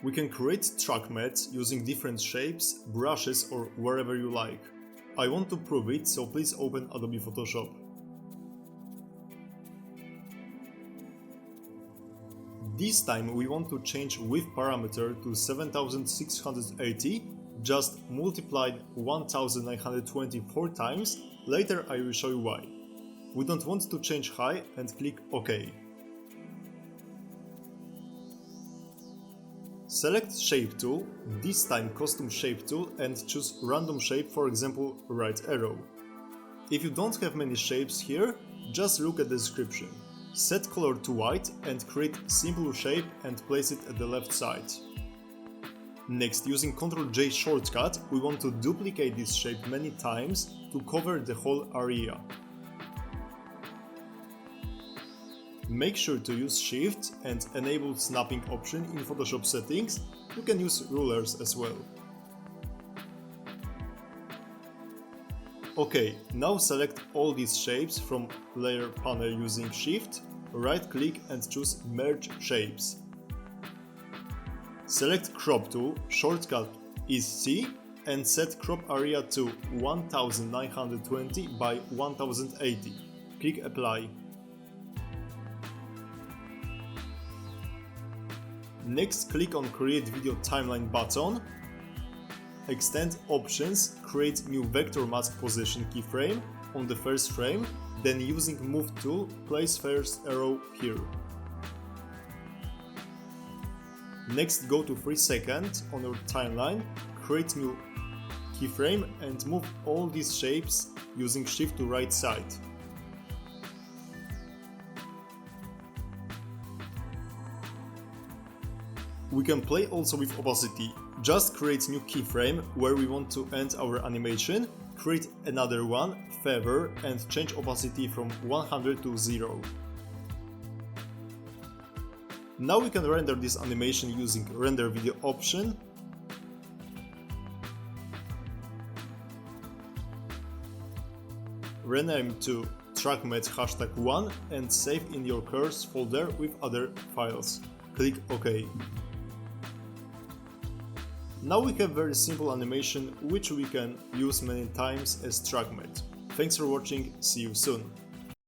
We can create track mattes using different shapes, brushes or wherever you like. I want to prove it, so please open Adobe Photoshop. This time we want to change width parameter to 7680, just multiplied 1924 times, later I will show you why. We don't want to change height and click OK. Select Shape tool, this time Custom Shape tool, and choose random shape, for example right arrow. If you don't have many shapes here, just look at the description. Set color to white and create simple shape and place it at the left side. Next, using Ctrl J shortcut, we want to duplicate this shape many times to cover the whole area. Make sure to use Shift and enable snapping option in Photoshop settings. You can use rulers as well. OK, now select all these shapes from layer panel using Shift, right click and choose Merge Shapes. Select Crop tool, shortcut is C, and set crop area to 1920 by 1080. Click Apply. Next, click on Create Video Timeline button. Extend Options, create new vector mask position keyframe on the first frame, then using Move tool, place first arrow here. Next, go to 3 seconds on your timeline, create new keyframe and move all these shapes using Shift to right side. We can play also with opacity. Just create new keyframe where we want to end our animation, create another one, feather, and change opacity from 100 to 0. Now we can render this animation using Render Video option. Rename to TrackMatte #1 and save in your course folder with other files. Click OK. Now we have very simple animation which we can use many times as track matte. Thanks for watching, see you soon!